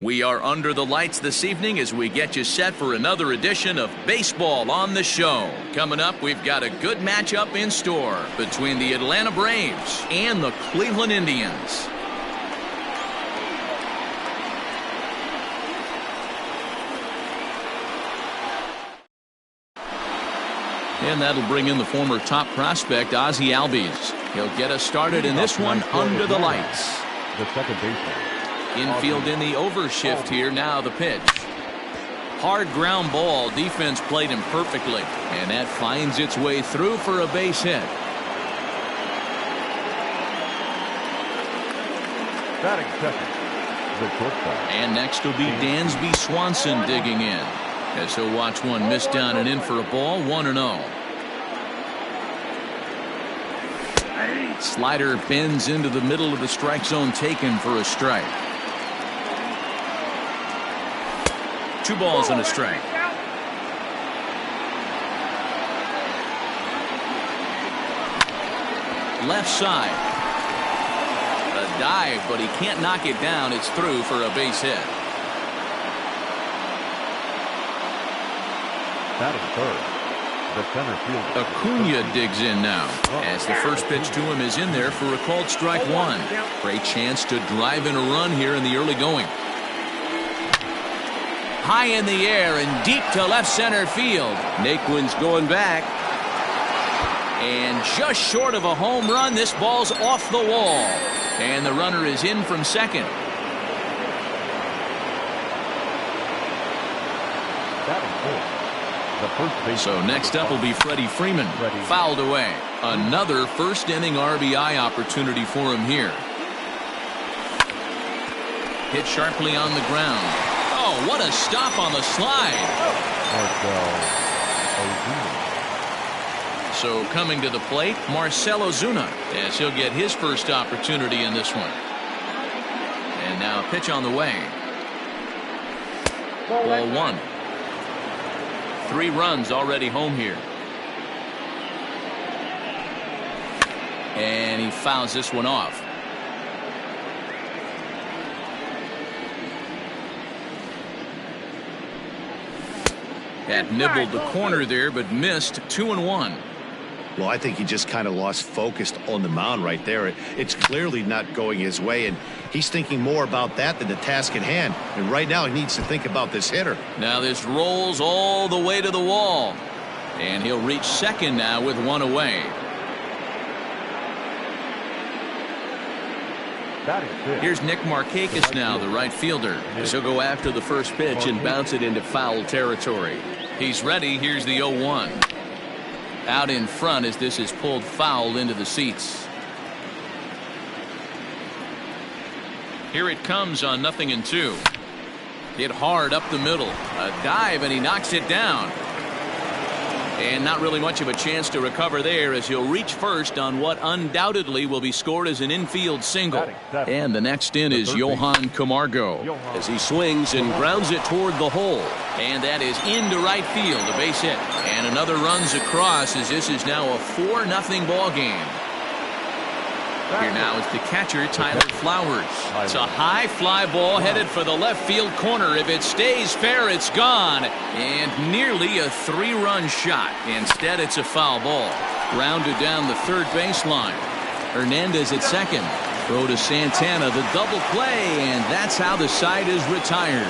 We are under the lights this evening as we get you set for another edition of Baseball on the Show. Coming up, we've got a good matchup in store between the Atlanta Braves and the Cleveland Indians. And that'll bring in the former top prospect, Ozzie Albies. He'll get us started in this one under the lights. The second baseman. Infield in the overshift here. Now the pitch. Hard ground ball. Defense played him perfectly. And that finds its way through for a base hit. Batting second, the shortstop. And next will be Dansby Swanson digging in. As he'll watch one miss down and in for a ball. 1-0. Slider bends into the middle of the strike zone, taken for a strike. 2 balls and a strike. Left side. A dive, but he can't knock it down. It's through for a base hit. Batting third, the center fielder. Acuna digs in now, as the first pitch to him is in there for a called strike 1. Great chance to drive in a run here in the early going. High in the air and deep to left center field. Naquin's going back. And just short of a home run, this ball's off the wall. And the runner is in from second. So next up will be Freddie Freeman. Fouled away. Another first inning RBI opportunity for him here. Hit sharply on the ground. Oh, what a stop on the slide. So coming to the plate, Marcell Ozuna, as he'll get his first opportunity in this one. And now a pitch on the way. Ball 1. 3 runs already home here. And he fouls this one off. Had nibbled the corner there, but missed. 2-1. Well, I think he just kind of lost focus on the mound right there. It's clearly not going his way, and he's thinking more about that than the task at hand. And right now he needs to think about this hitter. Now this rolls all the way to the wall. And he'll reach second now with 1 away. Here's Nick Markakis now, the right fielder. As he'll go after the first pitch and bounce it into foul territory. He's ready. Here's the 0-1. Out in front as this is pulled foul into the seats. Here it comes on 0-2. Hit hard up the middle. A dive and he knocks it down. And not really much of a chance to recover there as he'll reach first on what undoubtedly will be scored as an infield single. And the next in is Johan Camargo as he swings and grounds it toward the hole. And that is into right field, a base hit. And another runs across as this is now a 4-0 ball game. Here now is the catcher, Tyler Flowers. It's a high fly ball headed for the left field corner. If it stays fair, it's gone. And nearly a 3-run shot. Instead, it's a foul ball. Grounded down the third baseline. Hernandez at second. Throw to Santana, the double play, and that's how the side is retired.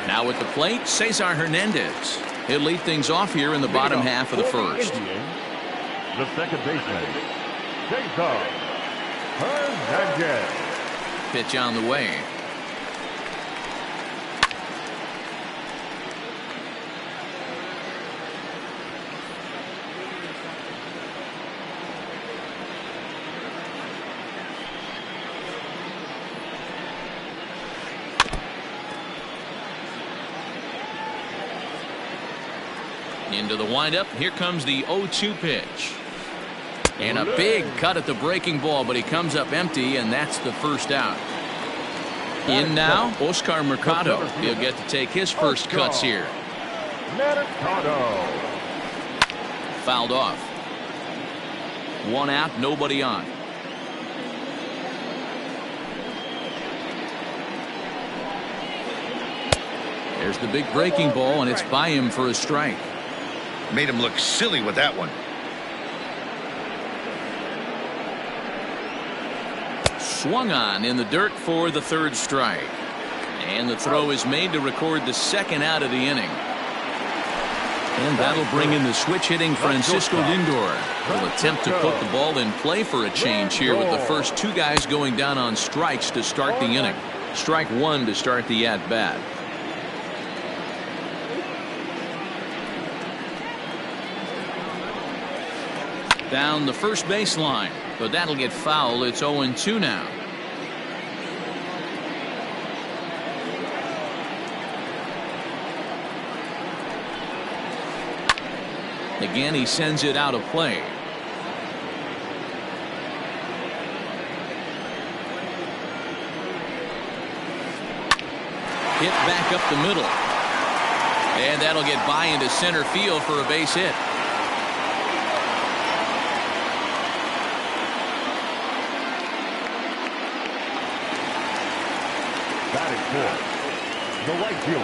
Now at the plate, Cesar Hernandez. He'll lead things off here in the bottom half of the first. The second baseman, Cesar Hernandez. Pitch on the way. Into the windup. Here comes the 0-2 pitch. And a big cut at the breaking ball, but he comes up empty, and that's the first out. In now, Oscar Mercado. He'll get to take his first cuts here. Mercado. Fouled off. One out, nobody on. There's the big breaking ball, and it's by him for a strike. Made him look silly with that one. Swung on in the dirt for the third strike. And the throw is made to record the second out of the inning. And that'll bring in the switch hitting Francisco Lindor. Will attempt to put the ball in play for a change here with the first two guys going down on strikes to start the inning. Strike one to start the at-bat. Down the first baseline, but that'll get foul. It's 0-2 now. Again, he sends it out of play. Hit back up the middle. And that'll get by into center field for a base hit. The right fielder,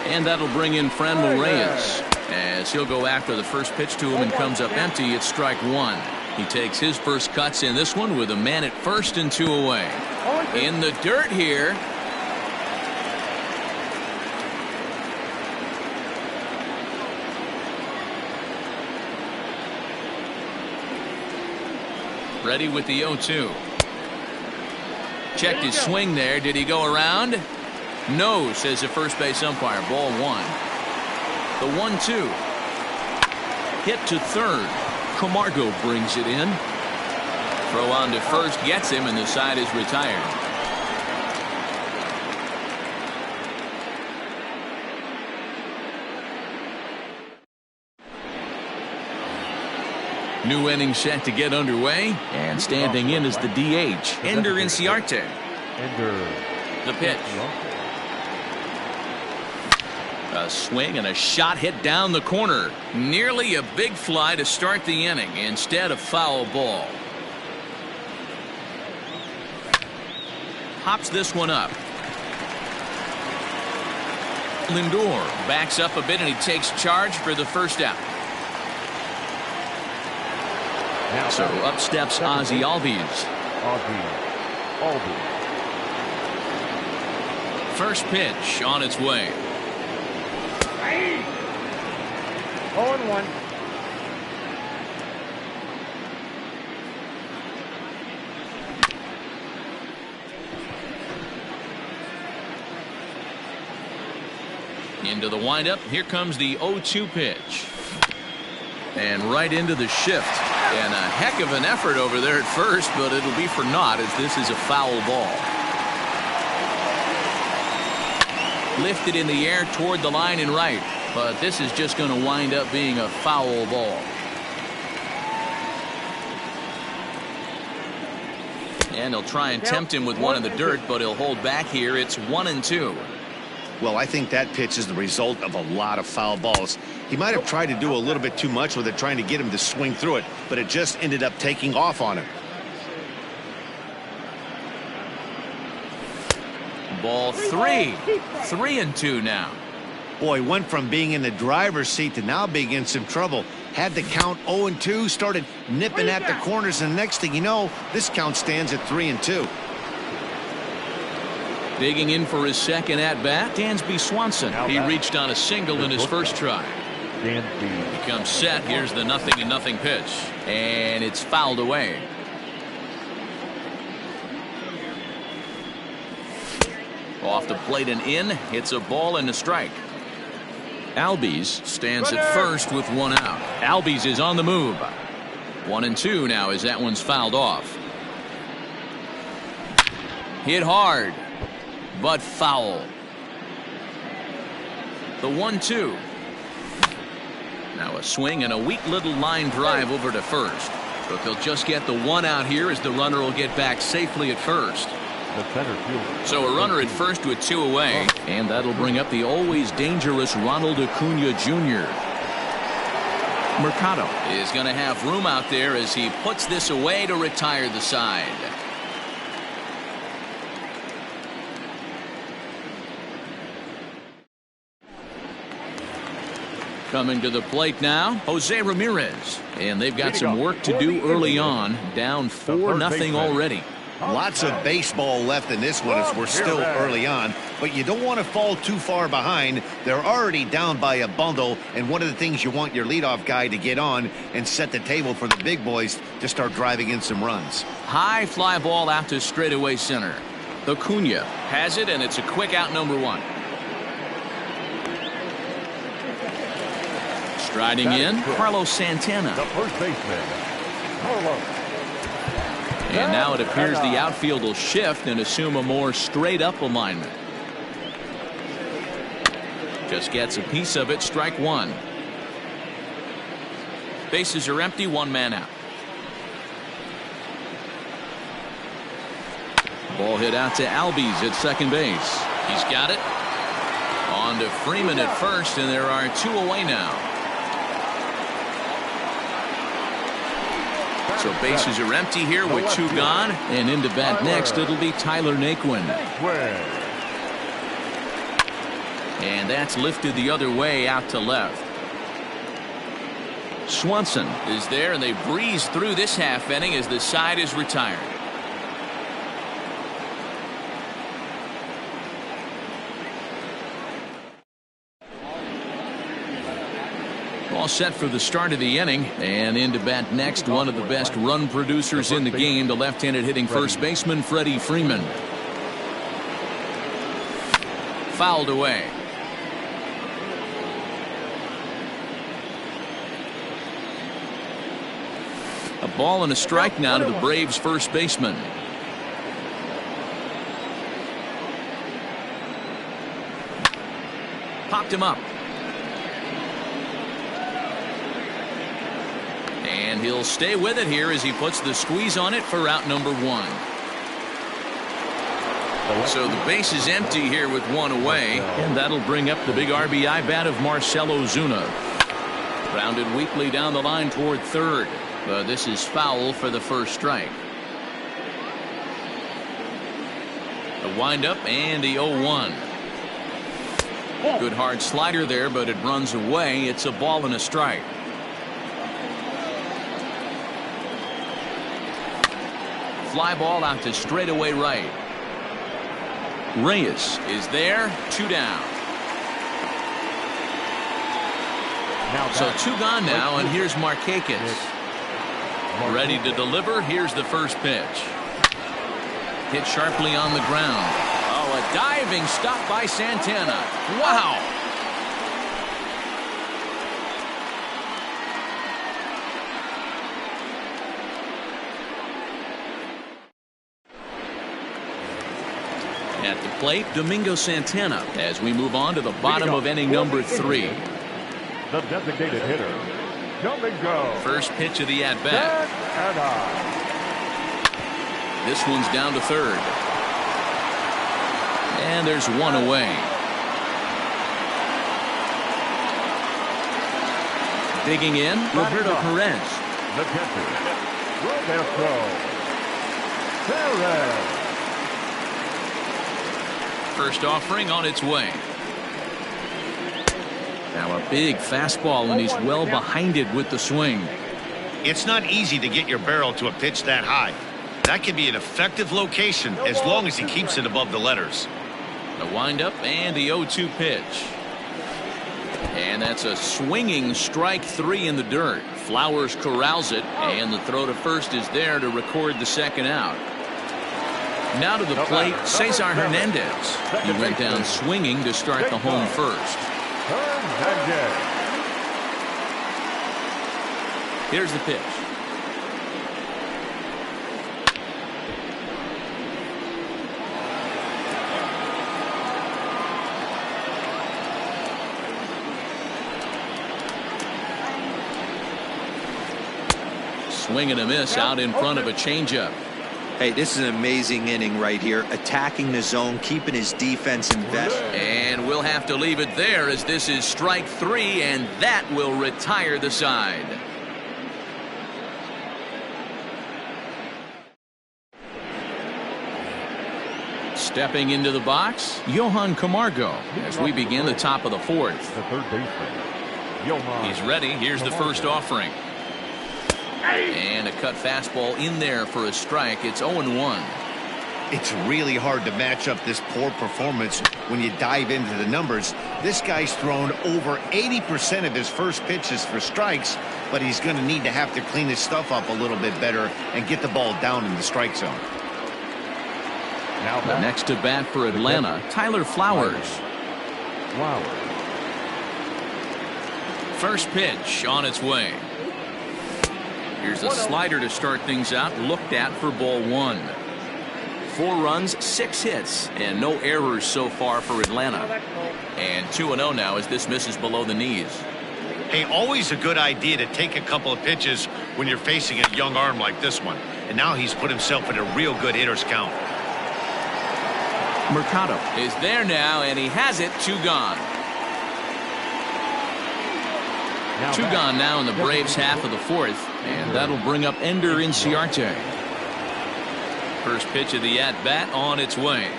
and that'll bring in Franmil Reyes as he'll go after the first pitch to him and comes up empty. It's strike one. He takes his first cuts in this one with a man at first and two away. In the dirt here. Ready with the 0-2. Checked his swing there. Did he go around? No, says the first base umpire. Ball one. The 1-2. Hit to third. Camargo brings it in. Throw on to first gets him, and the side is retired. New inning set to get underway, and standing in is the DH, Ender Inciarte. The pitch. A swing and a shot hit down the corner. Nearly a big fly to start the inning. Instead, a foul ball. Hops this one up. Lindor backs up a bit, and he takes charge for the first out. So up steps Ozzie Albies. First pitch on its way. 0-1. Into the windup. Here comes the 0-2 pitch. And right into the shift. And a heck of an effort over there at first, but it'll be for naught as this is a foul ball. Lifted in the air toward the line and right, but this is just going to wind up being a foul ball. And they'll try and tempt him with one in the dirt, but he'll hold back here. It's 1-2. Well, I think that pitch is the result of a lot of foul balls. He might have tried to do a little bit too much with it, trying to get him to swing through it, but it just ended up taking off on him. Ball three. 3-2 now. Boy, went from being in the driver's seat to now being in some trouble. Had the count 0-2, started nipping at the corners, and next thing you know, this count stands at 3-2. Digging in for his second at-bat, Dansby Swanson. He reached on a single in his first try. He comes set. Here's the 0-0 pitch. And it's fouled away. Off the plate and in. It's a ball and a strike. Albies stands at first with one out. Albies is on the move. 1-2 now as that one's fouled off. Hit hard, but foul. The 1-2. Now a swing and a weak little line drive over to first. But they'll just get the one out here as the runner will get back safely at first. So a runner at first with two away. And that'll bring up the always dangerous Ronald Acuna Jr. Mercado is going to have room out there as he puts this away to retire the side. Coming to the plate now, Jose Ramirez. And they've got some work to do early on. Down 4-0 already. Lots of baseball left in this one as we're still early on, but you don't want to fall too far behind. They're already down by a bundle, and one of the things you want your leadoff guy to get on and set the table for the big boys to start driving in some runs. High fly ball out to straightaway center. Acuna has it, and it's a quick out, number 1. Striding in, Carlos Santana. The first baseman, Carlos. And now it appears the outfield will shift and assume a more straight-up alignment. Just gets a piece of it, strike 1. Bases are empty, 1 man out. Ball hit out to Albies at second base. He's got it. On to Freeman at first, and there are 2 away now. So bases are empty here with 2 gone, and into bat next it'll be Tyler Naquin. And that's lifted the other way out to left. Swanson is there, and they breeze through this half inning as the side is retired. All set for the start of the inning, and into bat next, one of the best run producers in the game, the left-handed hitting first baseman Freddie Freeman. Fouled away. A ball and a strike now to the Braves first baseman. Popped him up. And he'll stay with it here as he puts the squeeze on it for out number 1. So the base is empty here with 1 away, and that'll bring up the big RBI bat of Marcell Ozuna. Grounded weakly down the line toward third. But this is foul for the first strike. A windup and the 0-1. Good hard slider there, but it runs away. It's a ball and a strike. Fly ball out to straightaway right. Reyes is there, 2 down. So 2 gone now, and here's Markakis. Ready to deliver. Here's the first pitch. Hit sharply on the ground. Oh, a diving stop by Santana. Wow. At the plate, Domingo Santana as we move on to the bottom of inning number 3. The designated hitter, Domingo. First pitch of the at-bat. This one's down to third. And there's 1 away. Digging in, Roberto Perez. The catcher, Roberto Perez. First offering on its way. Now a big fastball, and he's well behind it with the swing. It's not easy to get your barrel to a pitch that high. That can be an effective location as long as he keeps it above the letters. The windup and the 0-2 pitch. And that's a swinging strike 3 in the dirt. Flowers corrals it, and the throw to first is there to record the second out. Now to the plate, Cesar Hernandez. He went down swinging to start the home first. Here's the pitch. Swing and a miss out in front of a changeup. Hey, this is an amazing inning right here. Attacking the zone, keeping his defense invested. And we'll have to leave it there as this is strike 3, and that will retire the side. Stepping into the box, Johan Camargo as we begin the top of the 4th. The third baseman, Johan. He's ready. Here's the first offering. And a cut fastball in there for a strike. It's 0-1. It's really hard to match up this poor performance when you dive into the numbers. This guy's thrown over 80% of his first pitches for strikes, but he's going to need to have to clean his stuff up a little bit better and get the ball down in the strike zone. Now The next to bat for Atlanta, Tyler Flowers. First pitch on its way. Here's a slider to start things out, looked at for ball 1. 4 runs, 6 hits, and no errors so far for Atlanta. And 2-0 now as this misses below the knees. Hey, always a good idea to take a couple of pitches when you're facing a young arm like this one. And now he's put himself in a real good hitter's count. Mercado is there now, and he has it. 2 gone. 2 gone now in the Braves half of the 4th, and that'll bring up Ender Inciarte. First pitch of the at-bat on its way.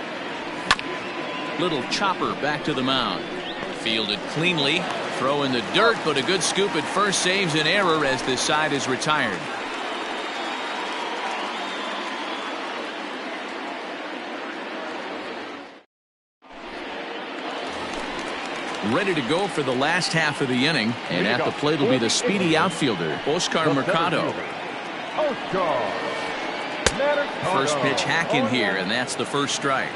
Little chopper back to the mound. Fielded cleanly. Throw in the dirt, but a good scoop at first saves an error as this side is retired. Ready to go for the last half of the inning, and at the plate will be the speedy outfielder, Oscar Mercado. First pitch hack in here, and that's the first strike.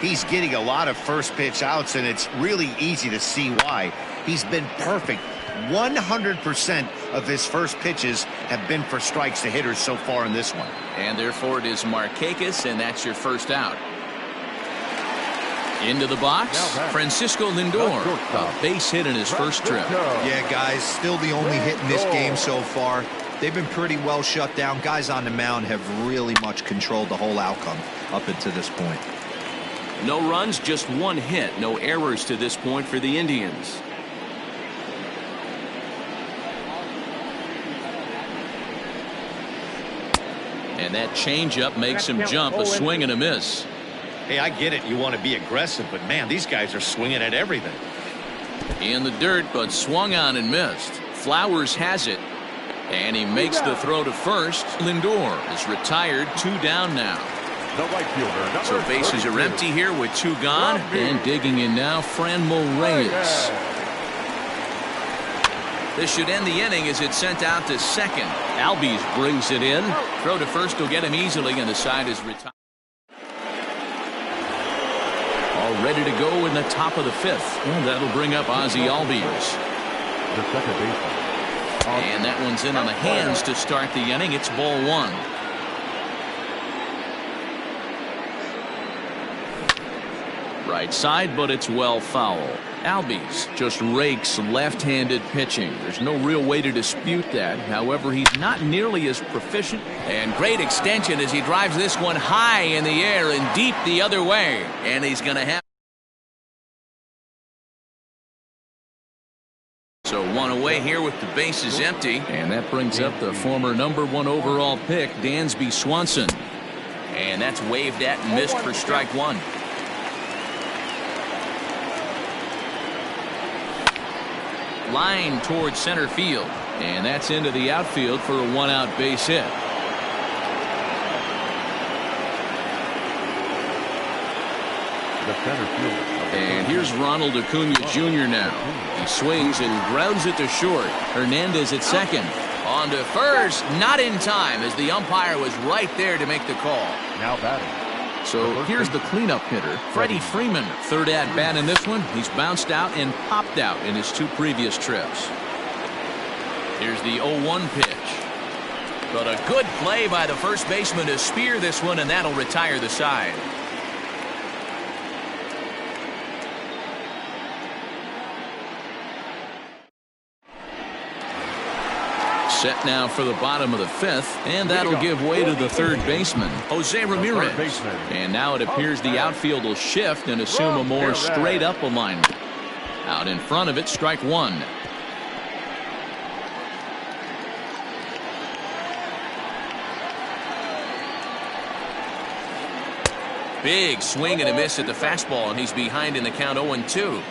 He's getting a lot of first pitch outs, and it's really easy to see why. He's been perfect. 100% of his first pitches have been for strikes to hitters so far in this one. And therefore it is Markakis, and that's your first out. Into the box, Francisco Lindor, a base hit in his first trip. Yeah, guys, still the only hit in this game so far. They've been pretty well shut down. Guys on the mound have really much controlled the whole outcome up until this point. No runs, just 1 hit. No errors to this point for the Indians. And that changeup makes him jump, a swing and a miss. Hey, I get it. You want to be aggressive, but man, these guys are swinging at everything. In the dirt, but swung on and missed. Flowers has it, and he makes the throw to first. Lindor is retired, 2 down now. The right fielder, So bases are empty here with 2 gone, and digging in now, Franmil Reyes. This should end the inning as it's sent out to second. Albies brings it in. Throw to first will get him easily, and the side is retired. All ready to go in the top of the 5th. And that'll bring up Ozzie Albies. The second baseman. And that one's in on the hands to start the inning. It's ball 1. Right side, but it's well foul. Albies just rakes left-handed pitching. There's no real way to dispute that. However, he's not nearly as proficient. And great extension as he drives this one high in the air and deep the other way. And he's going to have. So 1 away here with the bases empty. And that brings up the former #1 overall pick, Dansby Swanson. And that's waved at and missed for strike 1. Line towards center field, and that's into the outfield for a 1-out base hit. The center fielder. And here's Ronald Acuna Jr. now. He swings and grounds it to short. Hernandez at second. On to first, not in time as the umpire was right there to make the call. Now batting. So here's the cleanup hitter, Freddie Freeman. 3rd at bat in this one. He's bounced out and popped out in his 2 previous trips. Here's the 0-1 pitch. But a good play by the first baseman to spear this one, and that'll retire the side. Set now for the bottom of the fifth, and that'll give way to the third baseman, Jose Ramirez. And now it appears the outfield will shift and assume a more straight-up alignment. Out in front of it, strike one. Big swing and a miss at the fastball, and he's behind in the count 0-2.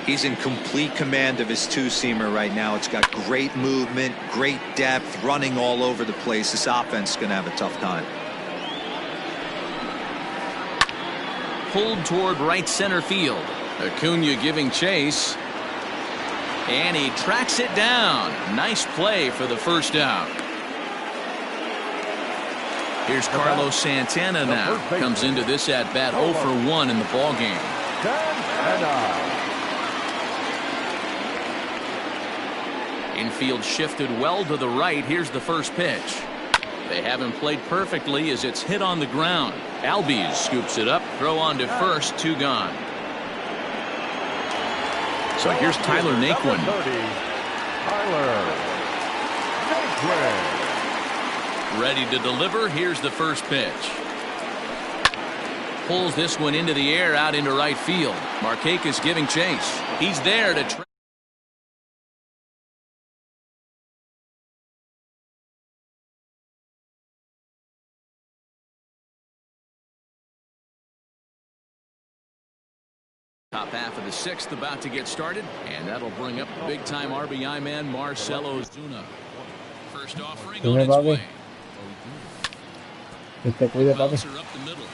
He's in complete command of his two-seamer right now. It's got great movement, great depth, running all over the place. This offense is going to have a tough time. Pulled toward right center field. Acuna giving chase. And he tracks it down. Nice play for the first out. Here's Carlos Santana now. Comes into this at-bat 0 for 1 in the ballgame. Infield shifted well to the right. Here's the first pitch. They haven't played perfectly as it's hit on the ground. Albies scoops it up. Throw on to first. 2 gone. So here's Tyler Naquin. Ready to deliver. Here's the first pitch. Pulls this one into the air out into right field. Markakis giving chase. He's there to try. Top half of the sixth about to get started, and that'll bring up the big-time RBI man Marcell Ozuna. First offering on its way. Bouncer up the middle,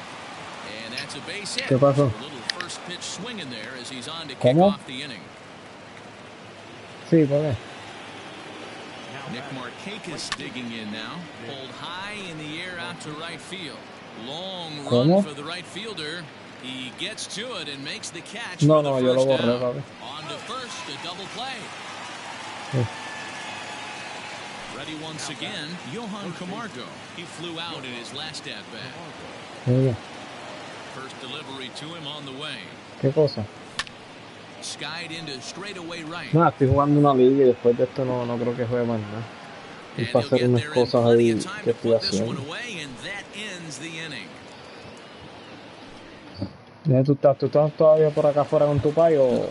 and that's a base hit. A little first pitch swing in there as he's on to kick off the inning. Sí, ¿por qué? Nick Markakis digging in now, pulled high in the air out to right field. Long run for the right fielder. He gets to it and makes the catch. No, for the yo lo first borré, down. papi. On to first, a double play. Ready once again, Johan Camargo. He flew out in his last at-bat. First delivery to him on the way. ¿Qué cosa? Skied into straightaway right. No, estoy jugando una liga y después de esto no creo que juegue más nada. Y para hacer unas cosas ahí que estoy haciendo. ¿Tú estás todavía por acá afuera con tu pai o...?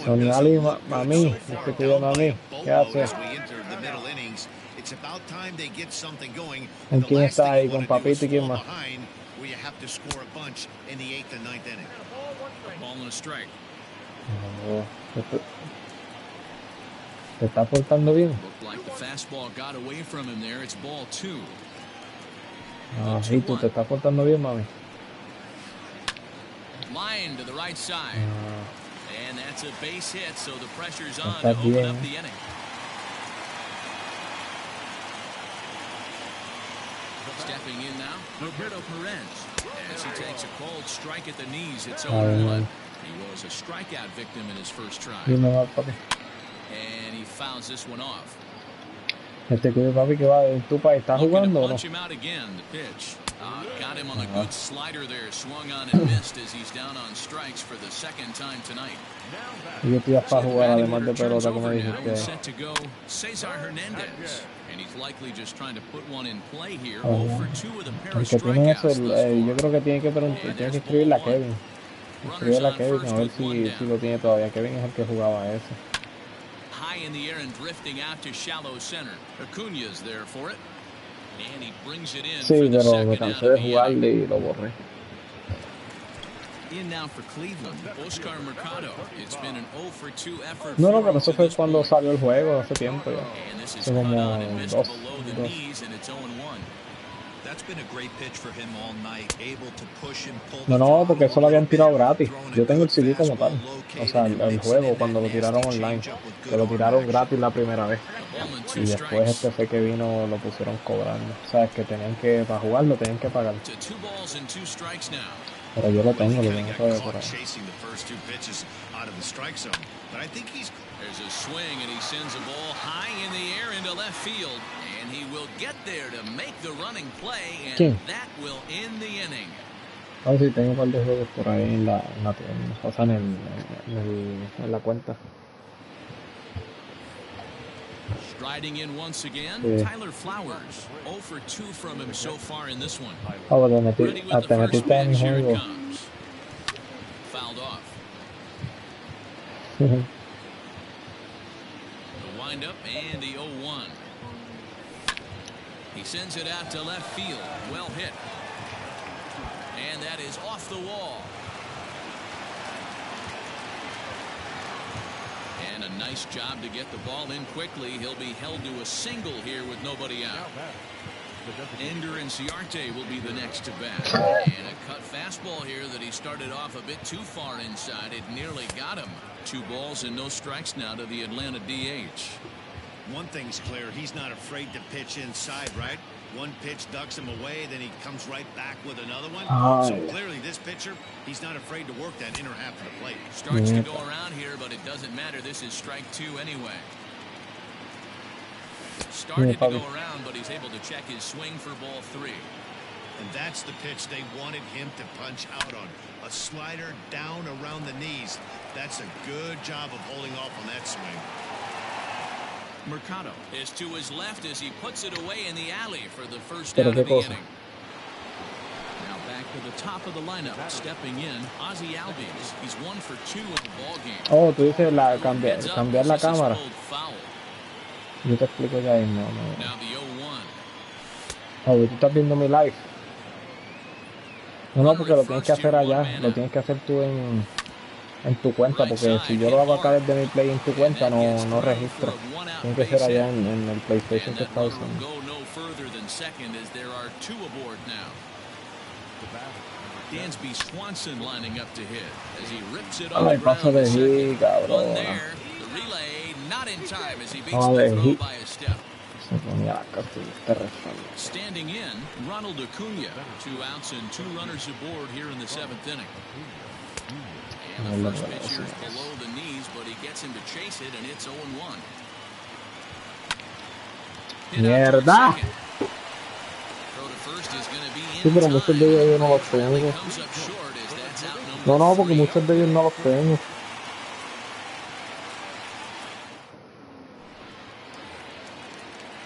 Tony Ali, mami, estoy cuidando a mí. ¿Qué hace? ¿En quién está ahí? ¿Con Papito y quién más? ¿Te está portando bien? Sí, tú te estás portando bien, mami. Line to the right side. And that's a base hit, so the pressure's on to open up the inning. Stepping in now, Roberto Perez. As he takes a cold strike at the knees, it's 0-1. He was a strikeout victim in his first try. And he fouls this one off. Cuide, papi, que va en tu país. ¿Estás jugando o no? Got him on a good slider there, swung on and missed as he's down on strikes for the second time tonight. Y yo estoy para jugar además de pelota, como dijiste. Set to go, Cesar Hernandez, and he's likely just trying to put one in play here. For 2 of the pair of strikeouts. Yo creo que tiene que escribirle a Kevin. Escribirle a Kevin a ver si lo tiene todavía. Kevin es el que jugaba ese. High in the air and drifting out to shallow center. Acuna's there for it. And he brings it in. Sí, pero me cansé de jugarle y lo borré. In now for Cleveland, Oscar Mercado. It's been an 0 for 2 effort. No, pero eso fue cuando salió el juego hace tiempo ya. Hace como 2. No, porque eso lo habían tirado gratis. Yo tengo el CD como tal. O sea, el juego cuando lo tiraron online. Que lo tiraron gratis la primera vez. Y después fue que vino, lo pusieron cobrando. O sea, es que tenían que, para jugarlo, tenían que pagar. Pero yo lo tengo todavía por ahí. There's a swing and he sends a ball high in the air into left field. And he will get there to make the running play. And that will end the inning. Ah, sí, tengo un par de juegos por ahí en la tienda, o sea, en la cuenta. Striding in once again, Sí. Tyler Flowers. 0 for 2 from him so far in this one. Ah, Ready with the te first metiste en mi pitch. Here it juego. comes. Fouled off. Sí, The windup and the 0-1. He sends it out to left field. Well hit. And that is off the wall. And a nice job to get the ball in quickly. He'll be held to a single here with nobody out. Ender and Ciarte will be the next to bat. And a cut fastball here that he started off a bit too far inside. It nearly got him. 2 balls and no strikes now to the Atlanta DH. One thing's clear, he's not afraid to pitch inside, right? One pitch ducks him away, then he comes right back with another one. So clearly this pitcher, he's not afraid to work that inner half of the plate. Starts to go around here, but it doesn't matter. This is strike 2 anyway. Started to go around, but he's able to check his swing for ball 3. And that's the pitch they wanted him to punch out on. A slider down around the knees. That's a good job of holding off on that swing. Mercado is to his left as he puts it away in the alley for the first out of the inning. Now back to the top of the lineup, stepping in, Ozzie Albies. He's 1 for 2 in the ball game. Oh, tú dices cambiar la cámara. Yo te explico ya ahí, no. Now the 0-1. Oh, tú estás viendo mi live. No, porque lo tienes que hacer allá, lo tienes que hacer tú en tu cuenta, porque si yo lo hago acá desde mi play en tu cuenta no registro. Tiene que ser allá en el PlayStation que está usando. Dansby Swanson lining up to hit as he rips it Ay, paso de hit, cabrón. Se ponía la cartulita. Standing in, Ronald Acuna. 2 outs and 2 runners aboard here in the 7th inning. And the first pitch here is below the knees, but he gets him to chase it, and it's 0-1. Mierda. Sí, pero muchos de ellos yo no los tengo. No, porque muchos de ellos no los tengo.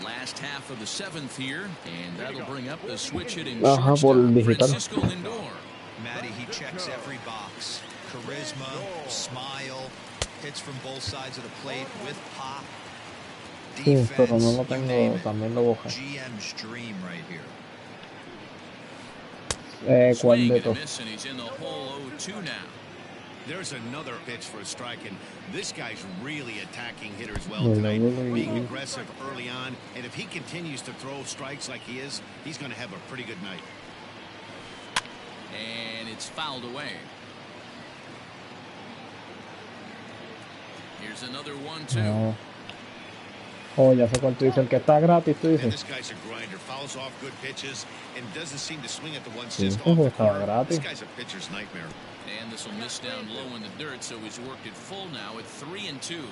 Last half of the 7th here, and that'll bring up the switch hitting Ajá, por el digital. Francisco Lindor. Matty, he checks every box. Charisma, smile, hits from both sides of the plate with pop. Sí, pero no lo tengo, también lo bajé. GM's dream right here. ¿Cuál de todos? There's another pitch for a strike, and this guy's really attacking hitters well tonight. Being aggressive early on, and if he continues to throw strikes like he is, he's going to have a pretty good night. And it's fouled away. Here's another 1-2. No. Oh, ya sé cuál tú dices, el que está gratis, tú dices. This guy's a grinder, fouls off good pitches, and doesn't seem to swing at the ones Sí, just off the estaba corner. gratis. This guy's a pitcher's nightmare. And this will miss down low in the dirt, so he's worked it full now at 3-2.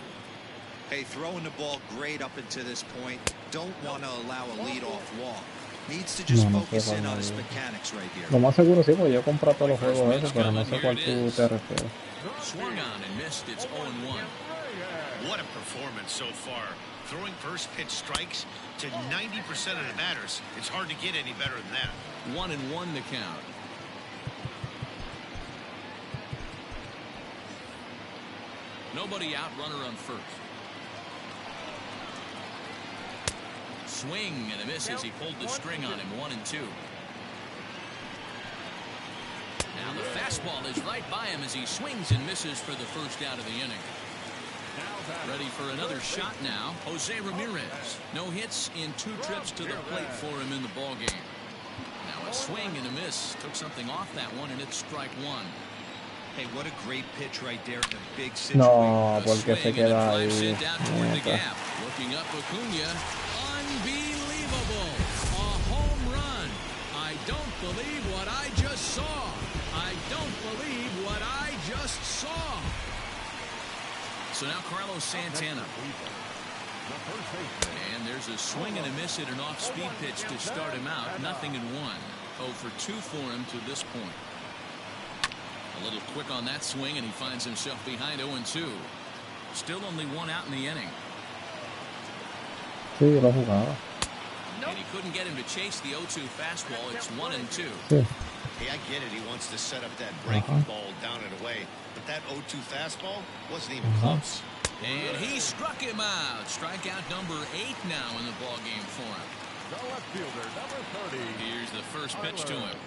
Hey, throwing the ball great up into this point. Don't want to allow a leadoff walk. Needs to just focus in on his mechanics right here. Lo más seguro sí, porque yo he comprado todos los juegos esos, pero no sé cuál tú te refieres. Swung on and missed. It's 0-1. What a performance so far. Throwing first pitch strikes to 90% of the batters. It's hard to get any better than that. 1-1 the count. Nobody out, runner on first. Swing and a miss as he pulled the string on him. 1-2. Now the fastball is right by him as he swings and misses for the first out of the inning. Ready for another shot now, Jose Ramirez. No hits in 2 trips to the plate for him in the ball game. Now a swing and a miss. Took something off that one, and it's strike 1. Hey, what a great pitch right there in a big situation. No, porque se queda ahí. Looking up Acuna. Unbelievable. A home run. I don't believe what I just saw. I don't believe what I just saw. So now Carlos Santana. And there's a swing and a miss at an off-speed pitch to start him out. 0-1. 0 for 2 for him to this point. A little quick on that swing, and he finds himself behind 0-2. Still only one out in the inning. Sí, lo jugaba. And he couldn't get him to chase the 0-2 fastball. It's 1-2. Sí. Hey, I get it. He wants to set up that breaking ball down and away. But that 0-2 fastball wasn't even close. And he struck him out. Strikeout number 8 now in the ball game for him. The left fielder, number 30. Here's the first pitch to him.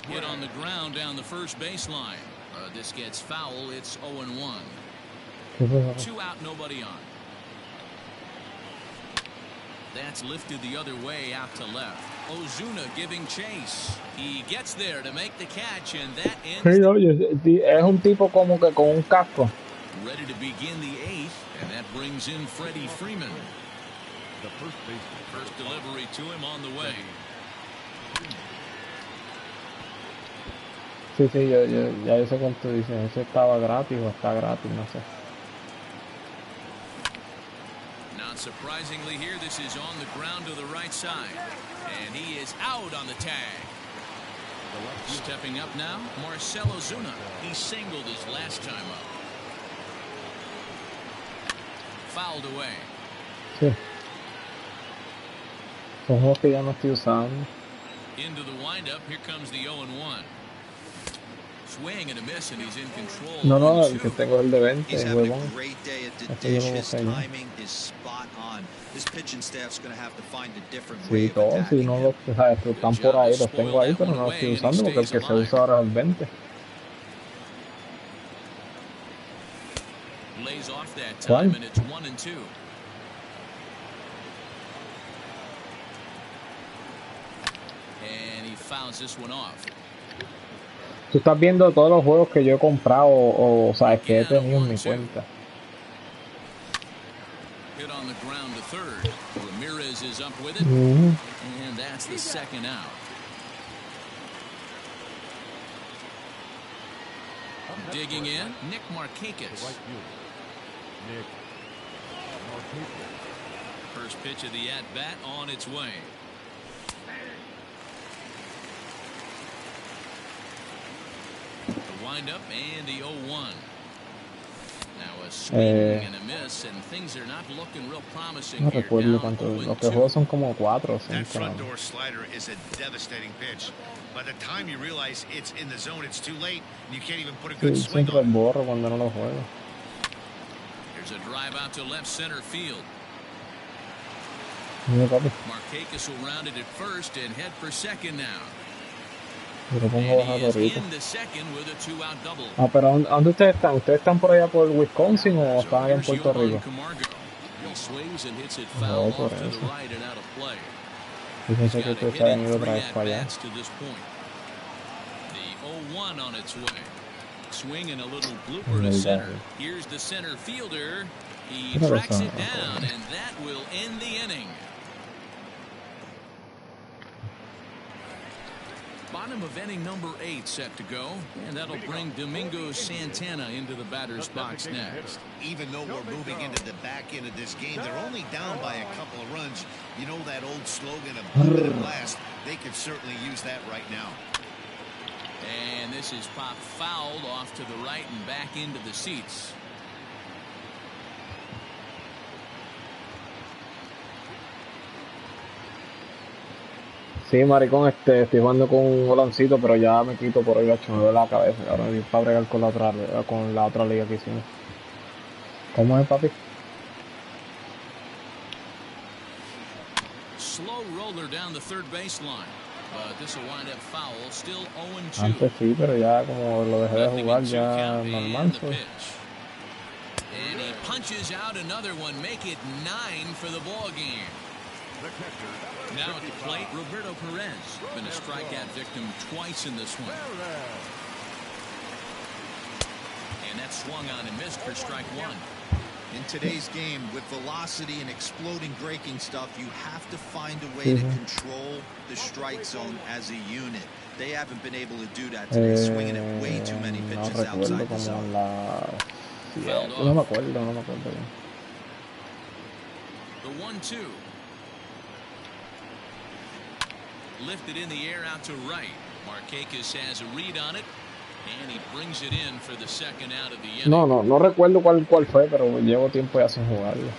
Hit on the ground down the first baseline. This gets foul. It's 0-1. 2 out, nobody on. That's lifted the other way out to left. Ozuna giving chase. He gets there to make the catch, and that ends. Sí, oye, es un tipo como que con un casco. Ready to begin the 8th, and that brings in Freddie Freeman. The first baseman. First delivery to him on the way. Sí, ya yo sé cuánto dicen. Ese estaba gratis o está gratis, no sé. Not surprisingly here, this is on the ground to the right side. And he is out on the tag. Stepping up now, Marcell Ozuna. He singled his last time up. Fouled away. Sí. Son juegos que ya no estoy usando. Into the windup, here comes the 0-1. Swing and a miss, and he's in control. No, el que tengo es el de 20, He's el having huevón. a great day at the Este yo dish. no lo His sé, ¿no? timing is spot on. This pitching staff's going to have to find a different Sí, way of todos, si attacking no him. los, sabes, están por ahí, los tengo ahí, pero no los estoy usando porque el que se usa ahora es el 20. Lays off that ¿Cuál? time, and it's 1-2. And he fouls this one off. Tú estás viendo todos los juegos que yo he comprado o sabes que he tenido en mi cuenta. Hit on the ground to third. Ramirez is up with it, and that's the second out. Digging in, Nick Markakis. Right fielder. Nick Markakis. First pitch of the at-bat on its way. The windup and the 0-1. Now a swing and a miss, and things are not looking real promising No here. recuerdo Down cuántos, los 0-2. que juego son como 4 o 5. That front door slider is a devastating pitch. By the time you realize it's in the zone, it's too late. You can't even put a good Sí, swing siempre el on it. borro cuando no lo juego. There's a drive out to left center field. Mira, papi, Markakis will round it at first and head for second now. yo lo pongo And bajado he is ahorita. in the second with a 2-out double. Ah, pero ¿dónde ustedes están? ¿Ustedes están por allá por Wisconsin o So están allá en here's Puerto Yohan Rico? Camargo. He swings and hits it No, foul por off to the eso. right and out of play. Yo pensé He's que got a ustedes hit habían in ido otra 3 vez para allá. at-bats to this point. The 0-1 on its way. Swing and a little blooper to Verdad. center. Here's the center fielder. He Pero tracks está- it down, and that will end the inning. Bottom of inning number 8 set to go, and that'll bring Domingo Santana into the batter's box next. Even though we're moving into the back end of this game, they're only down by a couple of runs. You know that old slogan of blue at last. They could certainly use that right now. And this is popped fouled off to the right and back into the seats. Sí, maricón, estoy jugando con un volancito, pero ya me quito por hoy, gacho, me duele la cabeza. Ahora me para bregar con la otra liga que hicimos. ¿Cómo es, papi? Slow roller down the third baseline. But this will wind up foul. Still 0-2. Antes sí, pero ya como lo dejé de Nothing jugar, in two ya count, normal. and the Pues. pitch. And he punches out another one. Make it 9 for the ball game. The catcher, Now at the plate, Roberto Perez. Been a strikeout victim twice in this one. And that swung on and missed for strike 1. In today's game, with velocity and exploding breaking stuff, you have to find a way to control the strike zone as a unit. They haven't been able to do that today, swinging at way too many No pitches recuerdo outside the como zone. no me acuerdo bien. The 1-2. Lifted in the air out to right. Markakis has a read on it. No recuerdo cuál fue, pero llevo tiempo ya sin jugarlo.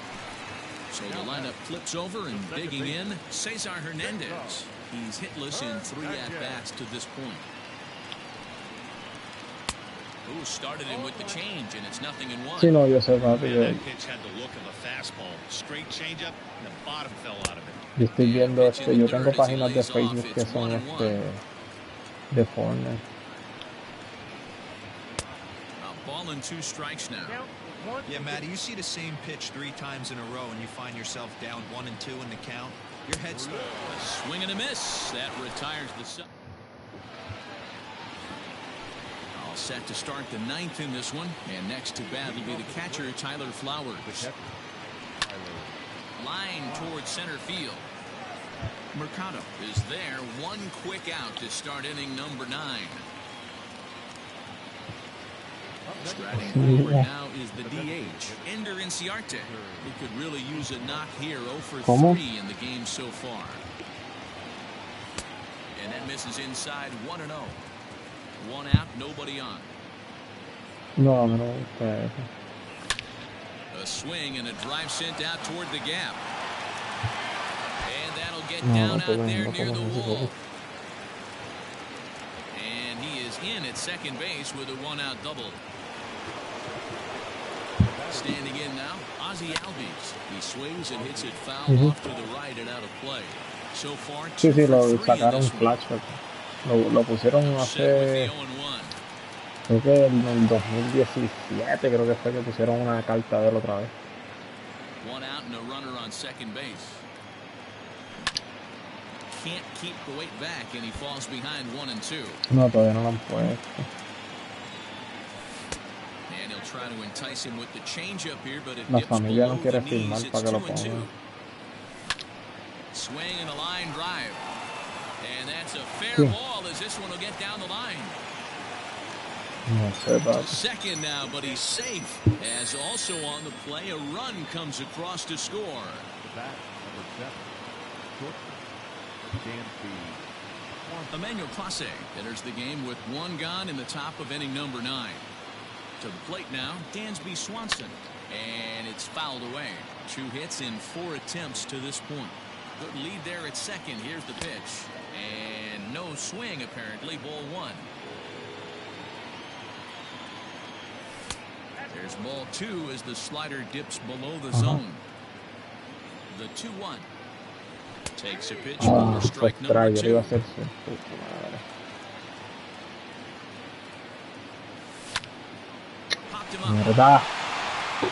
So the lineup flips over and digging in, Cesar Hernandez. He's hitless in 3 at-bats to this point. Who started him with the change, and it's 0-1. Sí, no, yo sé, papi. That pitch had the look of a fastball. Straight changeup, and the bottom fell out of it. Yo estoy viendo yo tengo páginas de Facebook que son de Fortnite. Ball and 2 strikes now. Yeah, Matty, you see the same pitch 3 times in a row and you find yourself down 1 and 2 in the count. Your head's a swing and a miss. That retires the all set to start the 9th in this one. And next to bat will be the catcher, Tyler Flowers. Line towards center field. Mercado is there. 1 quick out to start inning number 9. Striding forward now is the DH, Ender Inciarte, who could really use a knock here. 0 for 3 in the game so far. And that misses inside 1-0. 1 out, nobody on. No. A swing and a drive sent out toward the gap. And that'll get down out there near the wall. And he is in at second base with a 1-out double. Standing in now, Ozzie Albies. He swings and hits it foul off to the right and out of play. So far, sí, lo sacaron flashback. Lo pusieron hace, creo que en el 2017, creo que fue que pusieron una carta de él otra vez. 1 out and a runner on second base. Can't keep the weight back and he falls behind 1 and 2. No, todavía no lo han puesto. And he'll try to entice him with the changeup here, but it La dips familia below no quiere the knees. filmar It's para que lo 2-2. pongan. Swing and a line drive. And that's a fair ball as this one will get down the line. No sé, papi. Second now, but he's safe. As also on the play, a run comes across to score. Bat number 7. Short. Emmanuel Clase enters the game with 1 gone in the top of inning number 9. To the plate now, Dansby Swanson. And it's fouled away. 2 hits in 4 attempts to this point. Good lead there at second. Here's the pitch. And no swing, apparently. Ball 1. There's ball 2 as the slider dips below the zone. The 2-1. Takes a pitch for strike number 2. Popped him up.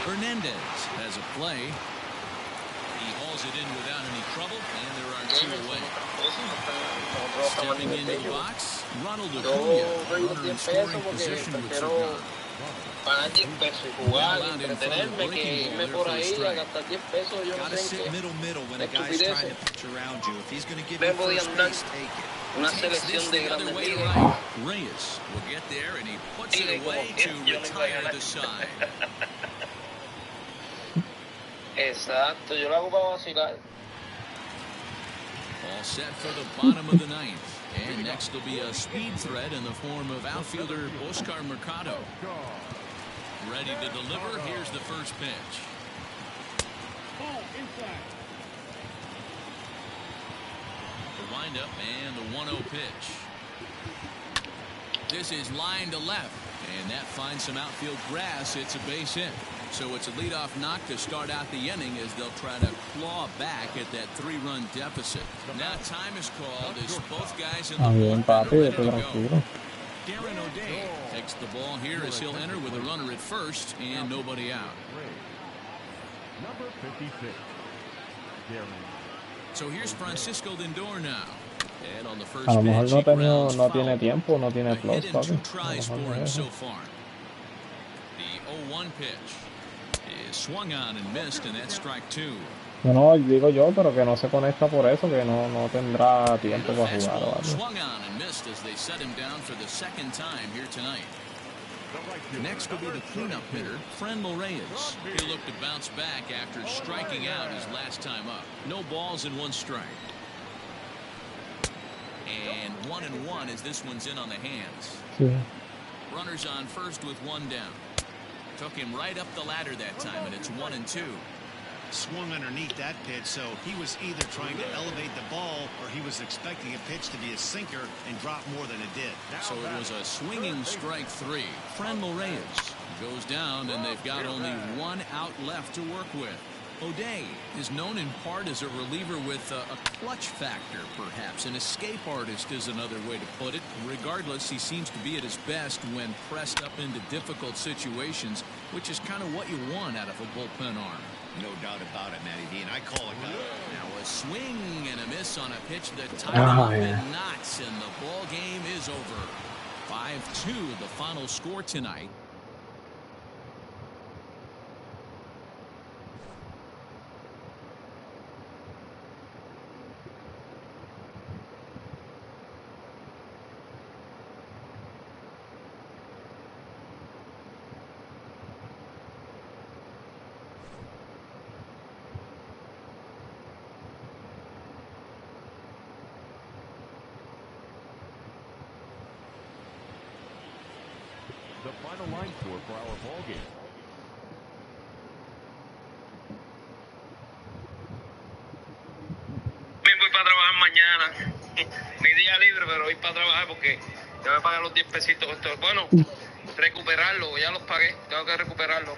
Hernandez has a play. He hauls it in without any trouble, and there are 2 away. Stepping into the box, Ronald Acuna, runner in scoring position with 2 gone. Pagar 10 pesos y jugar y entretenerme que irme por ahí a gastar 10 pesos yo no sé en qué. Me podían dar una selección de grandes ligas. Reyes will get there and he puts it away to retire the side. Exacto, yo lo hago para vacilar. All set for the bottom of the 9th. And next will be a speed threat in the form of outfielder Oscar Mercado. Ready to deliver. Here's the first pitch. The windup and the 1-0 pitch. This is line to left, and that finds some outfield grass. It's a base hit. So it's a leadoff knock to start out the inning as they'll try to claw back at that 3-run deficit. Now time is called as both guys in the bullpen are ready to go. Darren O'Day takes the ball here as he'll enter with a runner at first and nobody out. Number 56. So here's Francisco Lindor now. And on the first A lo mejor pitch, no tiene tiempo, no tiene plus, papi. Tries for him so far. The 0-1 pitch is swung on and missed, and that's strike 2. No, digo yo, pero que no se conecta por eso, que no tendrá tiempo para jugar o algo. Swung on and missed as they set him down for the 2nd time here tonight. Next will be the cleanup hitter, Franmil Reyes. He'll look to bounce back after striking out his last time up. No balls and 1 strike. And 1-1 as this one's in on the hands. Sí. Runners on first with one down. Took him right up the ladder that time, and it's 1-2. Swung underneath that pitch, so he was either trying to elevate the ball or he was expecting a pitch to be a sinker and drop more than it did. So it was a swinging strike 3. Franmil Reyes goes down, and they've got only one out left to work with. O'Day is known in part as a reliever with a clutch factor, perhaps. An escape artist is another way to put it. Regardless, he seems to be at his best when pressed up into difficult situations, which is kind of what you want out of a bullpen arm. No doubt about it, Matty V, and I call it that. Now a swing and a miss on a pitch that tied him up in knots, and the ball game is over. 5-2, the final score tonight. The final line score for our ball game. Voy para trabajar mañana. Mi día libre, pero voy para trabajar porque tengo que pagar los 10 pesitos. Bueno, recuperarlo, ya los pagué, tengo que recuperarlo.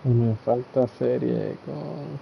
Me falta serie con